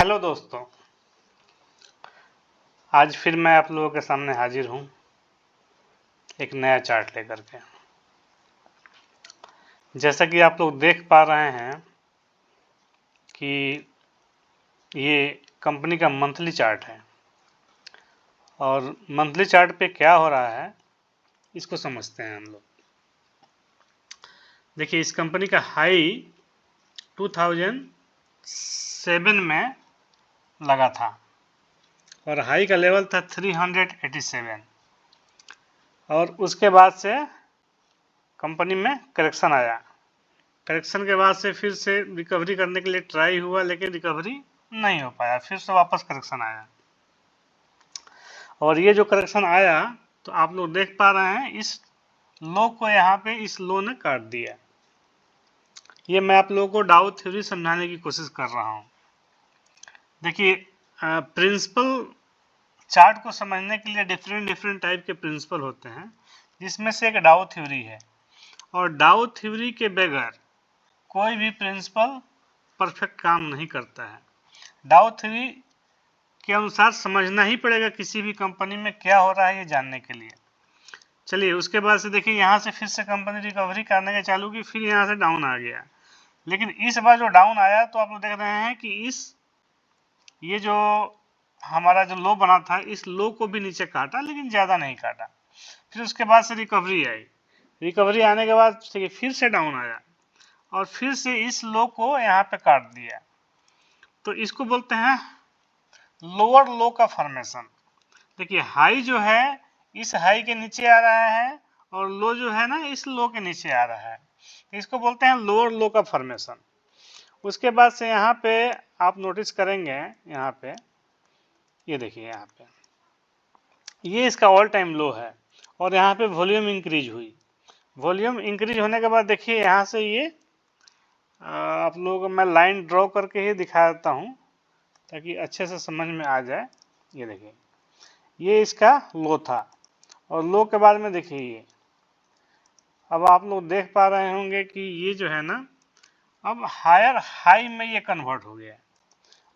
Hello दोस्तों, आज फिर मैं आप लोगों के सामने हाजिर हूँ एक नया चार्ट लेकर के। जैसा कि आप लोग देख पा रहे हैं कि ये कंपनी का मंथली चार्ट है और मंथली चार्ट पे क्या हो रहा है इसको समझते हैं हम लोग। देखिए, इस कंपनी का हाई 2007 में लगा था और हाई का लेवल था 387 और उसके बाद से कंपनी में करेक्शन आया। करेक्शन के बाद से फिर से रिकवरी करने के लिए ट्राई हुआ, लेकिन रिकवरी नहीं हो पाया, फिर से वापस करेक्शन आया। और ये जो करेक्शन आया तो आप लोग देख पा रहे हैं इस लो को यहाँ पे इस लो ने काट दिया। ये मैं आप लोगों को डाउ थ्योरी समझाने की कोशिश कर रहा हूँ। देखिए, प्रिंसिपल चार्ट को समझने के लिए डिफरेंट टाइप के प्रिंसिपल होते हैं, जिसमें से एक डाउ थ्योरी है। और डाउ थ्योरी के बगैर कोई भी प्रिंसिपल परफेक्ट काम नहीं करता है। डाउ थ्योरी के अनुसार समझना ही पड़ेगा किसी भी कंपनी में क्या हो रहा है ये जानने के लिए। चलिए, उसके बाद से देखिए, यहाँ से फिर से कंपनी रिकवरी करने के चालू की, फिर यहाँ से डाउन आ गया। लेकिन इस बार जो डाउन आया तो आप लोग देख रहे हैं कि ये जो हमारा जो लो बना था, इस लो को भी नीचे काटा, लेकिन ज़्यादा नहीं काटा। फिर उसके बाद से रिकवरी आई। रिकवरी आने के बाद फिर से डाउन आया और फिर से इस लो को यहाँ पे काट दिया। तो इसको बोलते हैं लोअर लो का फॉर्मेशन। देखिए, हाई जो है इस हाई के नीचे आ रहा है और लो जो है ना इस लो के नीचे आ रहा है, तो इसको बोलते हैं लोअर लो का फॉर्मेशन। उसके बाद से यहाँ पे आप नोटिस करेंगे, यहाँ पे ये देखिए, यहाँ पे ये इसका ऑल टाइम लो है और यहाँ पे वॉल्यूम इंक्रीज हुई। वॉल्यूम इंक्रीज होने के बाद देखिए, यहाँ से ये आप लोगों को मैं लाइन ड्रॉ करके ही दिखा देता हूँ ताकि अच्छे से समझ में आ जाए। ये देखिए, ये इसका लो था और लो के बाद में देखिए ये, अब आप लोग देख पा रहे होंगे कि ये जो है ना अब हायर हाई में ये कन्वर्ट हो गया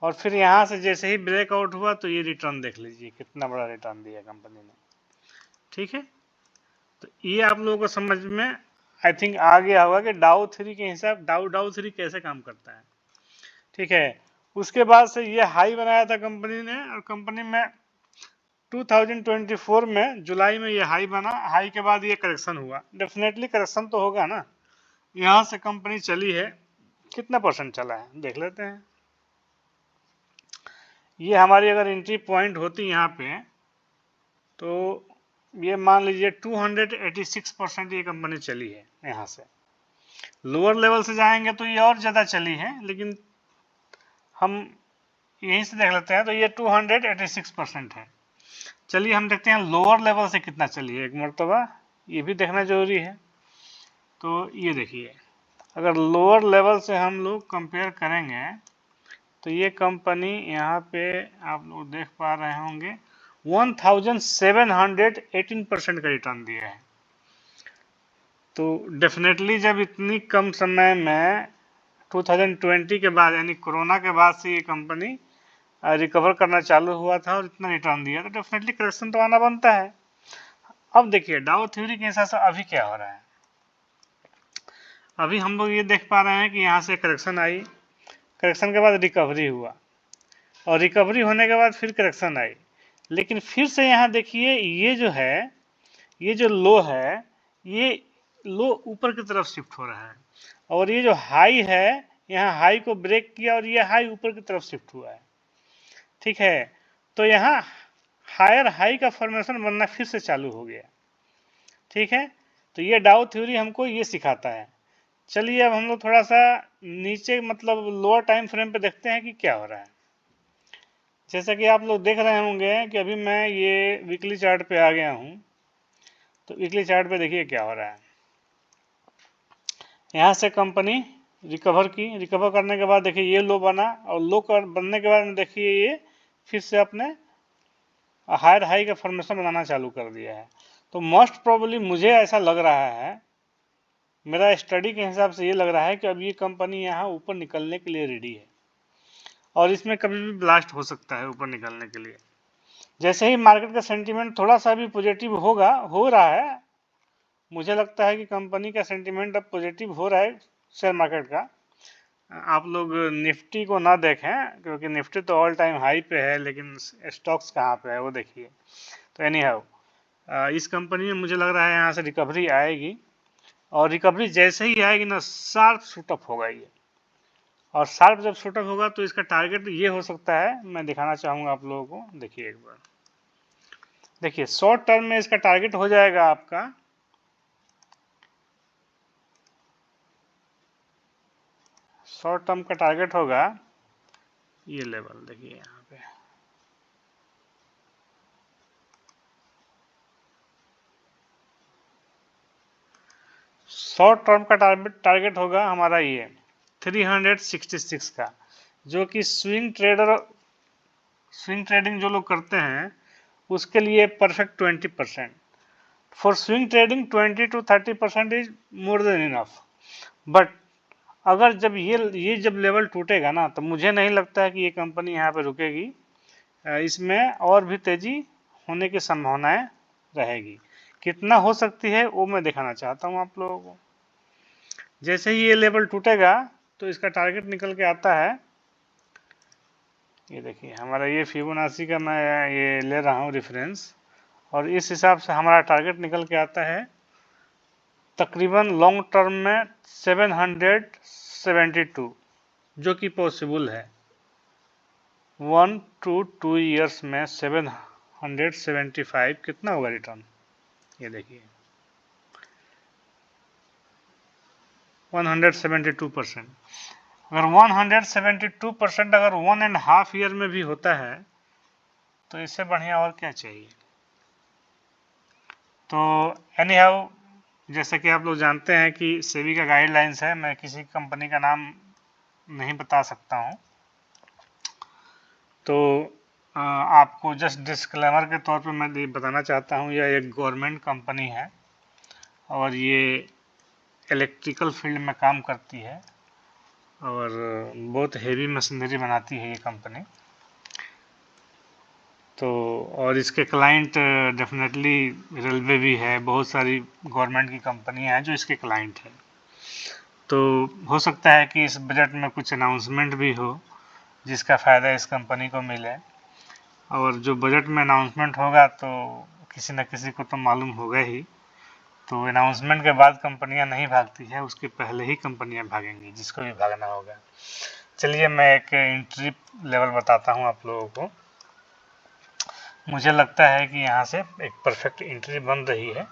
और फिर यहाँ से जैसे ही ब्रेकआउट हुआ तो ये रिटर्न देख लीजिए कितना बड़ा रिटर्न दिया कंपनी ने। ठीक है, तो ये आप लोगों को समझ में आई थिंक आ गया होगा कि डाउ थ्री के हिसाब डाउ थ्री कैसे काम करता है। ठीक है, उसके बाद से ये हाई बनाया था कंपनी ने और कंपनी में 2024 में जुलाई में ये हाई बना। हाई के बाद ये करेक्शन हुआ, डेफिनेटली करेक्शन तो होगा ना। यहाँ से कंपनी चली है, कितना परसेंट चला है देख लेते हैं। ये हमारी अगर एंट्री पॉइंट होती यहाँ पे तो ये मान लीजिए 286% ये कंपनी चली है। यहाँ से लोअर लेवल से जाएंगे तो ये और ज़्यादा चली है, लेकिन हम यहीं से देख लेते हैं तो ये 286% है। चलिए हम देखते हैं लोअर लेवल से कितना चली है एक मरतबा, ये भी देखना जरूरी है। तो ये देखिए, अगर लोअर लेवल से हम लोग कंपेयर करेंगे तो ये कंपनी यहाँ पे आप लोग देख पा रहे होंगे 1718% का रिटर्न दिया है। तो डेफिनेटली जब इतनी कम समय में 2020 के बाद यानी कोरोना के बाद से ये कंपनी रिकवर करना चालू हुआ था और इतना रिटर्न दिया, तो डेफिनेटली करेक्शन तो आना बनता है। अब देखिए, डाउ थ्योरी के हिसाब से अभी क्या हो रहा है। अभी हम लोग ये देख पा रहे हैं कि यहाँ से करेक्शन आई, करेक्शन के बाद रिकवरी हुआ और रिकवरी होने के बाद फिर करेक्शन आई, लेकिन फिर से यहाँ देखिए ये जो है, ये जो लो है, ये लो ऊपर की तरफ शिफ्ट हो रहा है और ये जो हाई है यहाँ हाई को ब्रेक किया और ये हाई ऊपर की तरफ शिफ्ट हुआ है। ठीक है, तो यहाँ हायर हाई का फॉर्मेशन बनना फिर से चालू हो गया। ठीक है, तो ये डाउ थ्योरी हमको ये सिखाता है। चलिए अब हम लोग थोड़ा सा नीचे मतलब लोअर टाइम फ्रेम पे देखते हैं कि क्या हो रहा है। जैसा कि आप लोग देख रहे होंगे कि अभी मैं ये वीकली चार्ट पे आ गया हूँ, तो वीकली चार्ट पे देखिए क्या हो रहा है। यहाँ से कंपनी रिकवर की, रिकवर करने के बाद देखिए ये लो बना और लो बनने के बाद देखिए ये फिर से अपने हायर हाई का फॉर्मेशन बनाना चालू कर दिया है। तो मोस्ट प्रोबेबली मुझे ऐसा लग रहा है, मेरा स्टडी के हिसाब से ये लग रहा है कि अब ये कंपनी यहाँ ऊपर निकलने के लिए रेडी है और इसमें कभी भी ब्लास्ट हो सकता है ऊपर निकलने के लिए। जैसे ही मार्केट का सेंटीमेंट थोड़ा सा भी पॉजिटिव होगा, हो रहा है, मुझे लगता है कि कंपनी का सेंटीमेंट अब पॉजिटिव हो रहा है शेयर मार्केट का। आप लोग निफ्टी को ना देखें क्योंकि निफ्टी तो ऑल टाइम हाई पे है, लेकिन स्टॉक्स कहाँ पे है वो देखिए। तो एनी हाउ इस कंपनी में मुझे लग रहा है यहाँ से रिकवरी आएगी, और रिकवरी जैसे ही आएगी ना शार्प शूटअप होगा ये, और शार्प जब शूटअप होगा तो इसका टारगेट ये हो सकता है, मैं दिखाना चाहूँगा आप लोगों को। देखिए एक बार देखिए, शॉर्ट टर्म में इसका टारगेट हो जाएगा आपका शॉर्ट टर्म का टारगेट होगा ये लेवल, देखिए यहाँ पे शॉर्ट टर्म का टारगेट होगा हमारा ये 366 का, जो कि स्विंग ट्रेडिंग जो लोग करते हैं उसके लिए perfect 20%। For swing trading 20 to 30% is more than enough. But अगर जब ये जब लेवल टूटेगा ना, तो मुझे नहीं लगता है कि ये कंपनी यहाँ पे रुकेगी, इसमें और भी तेजी होने की संभावनाएं रहेगी। कितना हो सकती है वो मैं दिखाना चाहता हूँ आप लोगों को। जैसे ही ये लेवल टूटेगा तो इसका टारगेट निकल के आता है, ये देखिए हमारा ये फिबोनाची का मैं ये ले रहा हूँ रेफरेंस, और इस हिसाब से हमारा टारगेट निकल के आता है तकरीबन लॉन्ग टर्म में 772, जो कि पॉसिबल है 1 to 2 ईयर्स में 775 कितना होगा रिटर्न, ये देखिए 172%। अगर 172% अगर 1.5 ईयर में भी होता है तो इससे बढ़िया और क्या चाहिए। तो एनी हाउ, जैसे कि आप लोग जानते हैं कि सेबी का गाइडलाइंस है, मैं किसी कंपनी का नाम नहीं बता सकता हूँ, तो आपको जस्ट डिस्क्लेमर के तौर पे मैं बताना चाहता हूँ यह एक गवर्नमेंट कंपनी है और ये इलेक्ट्रिकल फील्ड में काम करती है और बहुत हेवी मशीनरी बनाती है ये कंपनी। तो और इसके क्लाइंट डेफिनेटली रेलवे भी है, बहुत सारी गवर्नमेंट की कंपनियां हैं जो इसके क्लाइंट हैं। तो हो सकता है कि इस बजट में कुछ अनाउंसमेंट भी हो जिसका फ़ायदा इस कंपनी को मिले, और जो बजट में अनाउंसमेंट होगा तो किसी न किसी को तो मालूम होगा ही। तो अनाउंसमेंट के बाद कंपनियां नहीं भागती है, उसके पहले ही कंपनियां भागेंगी जिसको भी भागना होगा। चलिए मैं एक एंट्री लेवल बताता हूं आप लोगों को। मुझे लगता है कि यहाँ से एक परफेक्ट एंट्री बन रही है।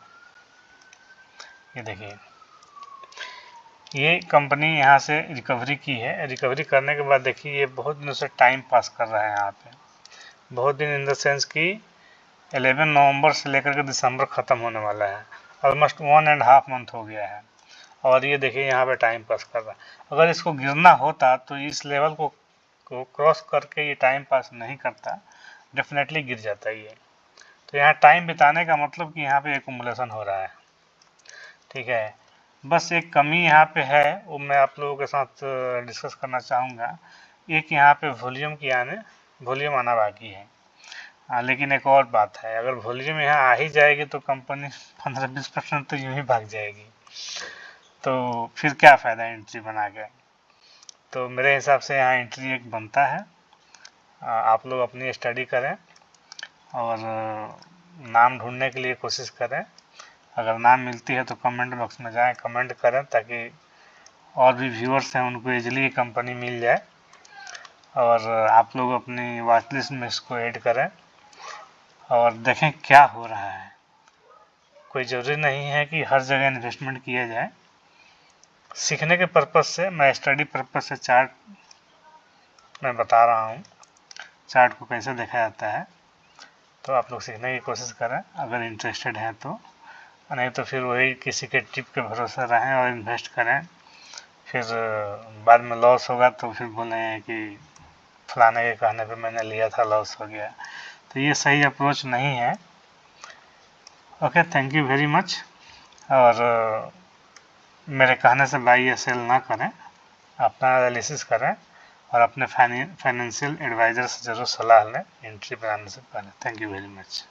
ये देखिए ये कंपनी यहाँ से रिकवरी की है, रिकवरी करने के बाद देखिए ये बहुत दिनों से टाइम पास कर रहा है यहाँ पे, बहुत दिन इन द सेंस कि 11 नवंबर से लेकर के दिसंबर ख़त्म होने वाला है, ऑलमोस्ट 1.5 मंथ हो गया है, और ये देखिए यहाँ पे टाइम पास कर रहा है। अगर इसको गिरना होता तो इस लेवल को क्रॉस करके ये टाइम पास नहीं करता, डेफिनेटली गिर जाता ये। तो यहाँ टाइम बिताने का मतलब कि यहाँ पे एक्युमुलेशन हो रहा है, ठीक है। बस एक कमी यहाँ पे है, वो मैं आप लोगों के साथ डिस्कस करना चाहूँगा। एक यहाँ पे वॉल्यूम आना बाकी है। लेकिन एक और बात है, अगर वॉल्यूम यहाँ आ ही जाएगी तो कंपनी 15-20% तो यूँ ही भाग जाएगी, तो फिर क्या फ़ायदा एंट्री बना के। तो मेरे हिसाब से यहाँ एंट्री एक बनता है। आप लोग अपनी स्टडी करें और नाम ढूंढने के लिए कोशिश करें। अगर नाम मिलती है तो कमेंट बॉक्स में जाएं, कमेंट करें ताकि और भी व्यूअर्स हैं उनको इजीली ये कंपनी मिल जाए, और आप लोग अपनी वॉच लिस्ट में इसको ऐड करें और देखें क्या हो रहा है। कोई ज़रूरी नहीं है कि हर जगह इन्वेस्टमेंट किया जाए। सीखने के पर्पज़ से, मैं स्टडी पर्पज़ से चार्ट मैं बता रहा हूँ, चार्ट को कैसे देखा जाता है, तो आप लोग सीखने की कोशिश करें अगर इंटरेस्टेड हैं तो, नहीं तो फिर वही किसी के टिप के भरोसे रहें और इन्वेस्ट करें, फिर बाद में लॉस होगा तो फिर बोलें कि फलाने के कहने पे मैंने लिया था लॉस हो गया। तो ये सही अप्रोच नहीं है। Okay, thank you very much. और मेरे कहने से बाई या सेल ना करें, अपना एनालिसिस करें और अपने फाइनेंशियल एडवाइजर से जरूर सलाह लें एंट्री बनाने से पहले। Thank you very much.